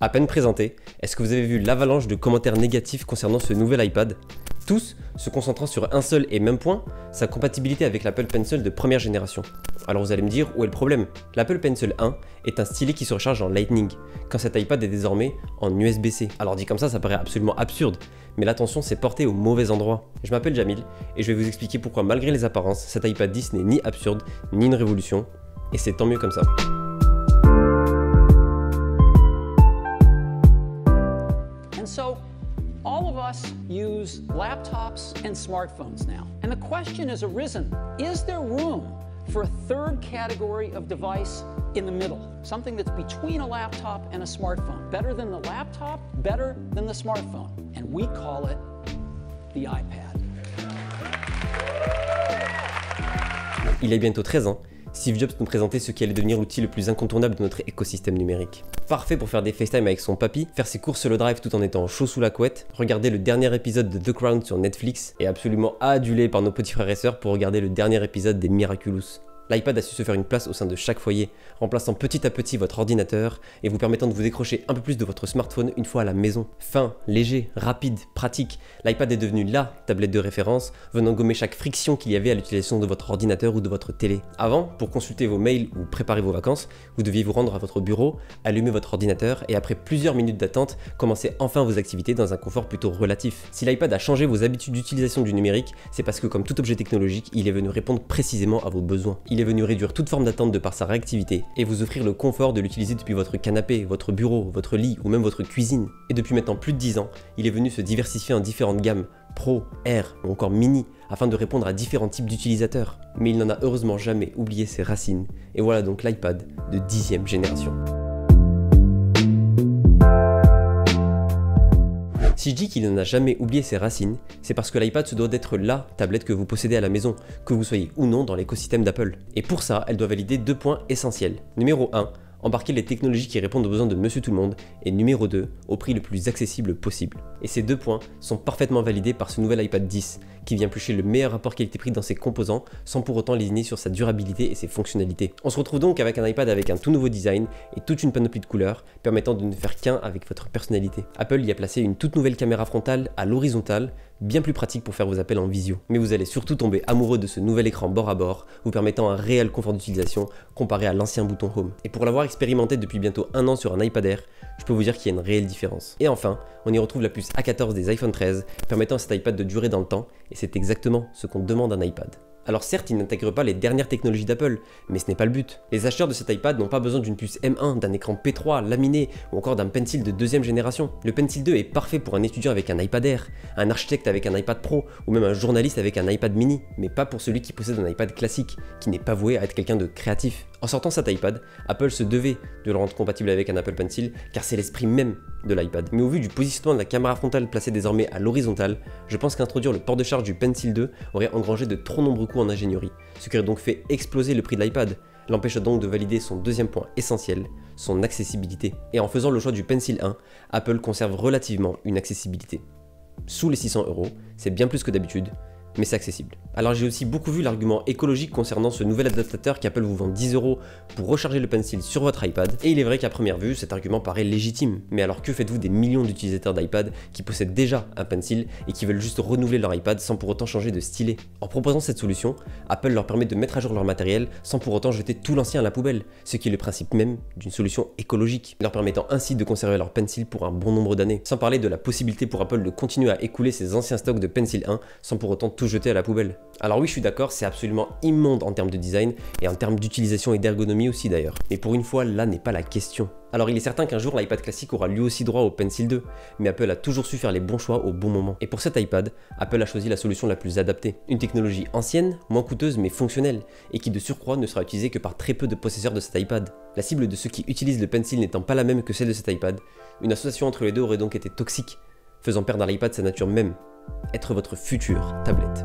À peine présenté, est-ce que vous avez vu l'avalanche de commentaires négatifs concernant ce nouvel iPad? Tous se concentrant sur un seul et même point, sa compatibilité avec l'Apple Pencil de première génération. Alors vous allez me dire, où est le problème? L'Apple Pencil 1 est un stylet qui se recharge en Lightning, quand cet iPad est désormais en USB-C. Alors dit comme ça paraît absolument absurde, mais l'attention s'est portée au mauvais endroit. Je m'appelle Jamil, et je vais vous expliquer pourquoi malgré les apparences, cet iPad 10 n'est ni absurde, ni une révolution, et c'est tant mieux comme ça. So, all of us use laptops and smartphones now. And the question has arisen, is there room for a third category of device in the middle? Something that's between a laptop and a smartphone. Better than the laptop, better than the smartphone. And we call it the iPad. Il y a bientôt 13 ans, Steve Jobs nous présentait ce qui allait devenir l'outil le plus incontournable de notre écosystème numérique. Parfait pour faire des FaceTime avec son papy, faire ses courses sur le drive tout en étant chaud sous la couette, regarder le dernier épisode de The Crown sur Netflix et absolument adulé par nos petits frères et sœurs pour regarder le dernier épisode des Miraculous. L'iPad a su se faire une place au sein de chaque foyer, remplaçant petit à petit votre ordinateur et vous permettant de vous décrocher un peu plus de votre smartphone une fois à la maison. Fin, léger, rapide, pratique, l'iPad est devenu LA tablette de référence, venant gommer chaque friction qu'il y avait à l'utilisation de votre ordinateur ou de votre télé. Avant, pour consulter vos mails ou préparer vos vacances, vous deviez vous rendre à votre bureau, allumer votre ordinateur et après plusieurs minutes d'attente, commencer enfin vos activités dans un confort plutôt relatif. Si l'iPad a changé vos habitudes d'utilisation du numérique, c'est parce que comme tout objet technologique, il est venu répondre précisément à vos besoins. Il est venu réduire toute forme d'attente de par sa réactivité et vous offrir le confort de l'utiliser depuis votre canapé, votre bureau, votre lit ou même votre cuisine. Et depuis maintenant plus de 10 ans, il est venu se diversifier en différentes gammes, Pro, Air ou encore Mini, afin de répondre à différents types d'utilisateurs. Mais il n'en a heureusement jamais oublié ses racines. Et voilà donc l'iPad de 10e génération. Si je dis qu'il n'en a jamais oublié ses racines, c'est parce que l'iPad se doit d'être la tablette que vous possédez à la maison, que vous soyez ou non dans l'écosystème d'Apple. Et pour ça, elle doit valider 2 points essentiels. Numéro 1, embarquer les technologies qui répondent aux besoins de monsieur tout le monde, et numéro 2, au prix le plus accessible possible. Et ces 2 points sont parfaitement validés par ce nouvel iPad 10, qui vient piocher le meilleur rapport qualité-prix dans ses composants, sans pour autant lésigner sur sa durabilité et ses fonctionnalités. On se retrouve donc avec un iPad avec un tout nouveau design et toute une panoplie de couleurs, permettant de ne faire qu'un avec votre personnalité. Apple y a placé une toute nouvelle caméra frontale à l'horizontale, bien plus pratique pour faire vos appels en visio. Mais vous allez surtout tomber amoureux de ce nouvel écran bord à bord, vous permettant un réel confort d'utilisation comparé à l'ancien bouton Home. Et pour l'avoir expérimenté depuis bientôt 1 an sur un iPad Air, je peux vous dire qu'il y a une réelle différence. Et enfin, on y retrouve la puce A14 des iPhone 13, permettant à cet iPad de durer dans le temps, et c'est exactement ce qu'on demande à un iPad. Alors certes, il n'intègre pas les dernières technologies d'Apple, mais ce n'est pas le but. Les acheteurs de cet iPad n'ont pas besoin d'une puce M1, d'un écran P3 laminé ou encore d'un Pencil de 2e génération. Le Pencil 2 est parfait pour un étudiant avec un iPad Air, un architecte avec un iPad Pro ou même un journaliste avec un iPad mini, mais pas pour celui qui possède un iPad classique, qui n'est pas voué à être quelqu'un de créatif. En sortant cet iPad, Apple se devait de le rendre compatible avec un Apple Pencil car c'est l'esprit même de l'iPad. Mais au vu du positionnement de la caméra frontale placée désormais à l'horizontale, je pense qu'introduire le port de charge du Pencil 2 aurait engrangé de trop nombreux coûts en ingénierie, ce qui aurait donc fait exploser le prix de l'iPad, l'empêchant donc de valider son deuxième point essentiel, son accessibilité. Et en faisant le choix du Pencil 1, Apple conserve relativement une accessibilité. Sous les 600 €, c'est bien plus que d'habitude, mais c'est accessible. Alors j'ai aussi beaucoup vu l'argument écologique concernant ce nouvel adaptateur qu'Apple vous vend 10 € pour recharger le Pencil sur votre iPad, et il est vrai qu'à première vue, cet argument paraît légitime. Mais alors que faites-vous des millions d'utilisateurs d'iPad qui possèdent déjà un Pencil et qui veulent juste renouveler leur iPad sans pour autant changer de stylet? En proposant cette solution, Apple leur permet de mettre à jour leur matériel sans pour autant jeter tout l'ancien à la poubelle, ce qui est le principe même d'une solution écologique, leur permettant ainsi de conserver leur Pencil pour un bon nombre d'années, sans parler de la possibilité pour Apple de continuer à écouler ses anciens stocks de Pencil 1 sans pour autant tout jeter à la poubelle. Alors oui, je suis d'accord, c'est absolument immonde en termes de design et en termes d'utilisation et d'ergonomie aussi d'ailleurs. Mais pour une fois, là n'est pas la question. Alors il est certain qu'un jour l'iPad classique aura lui aussi droit au Pencil 2, mais Apple a toujours su faire les bons choix au bon moment. Et pour cet iPad, Apple a choisi la solution la plus adaptée. Une technologie ancienne, moins coûteuse mais fonctionnelle, et qui de surcroît ne sera utilisée que par très peu de possesseurs de cet iPad. La cible de ceux qui utilisent le Pencil n'étant pas la même que celle de cet iPad, une association entre les deux aurait donc été toxique, faisant perdre à l'iPad sa nature même, être votre future tablette.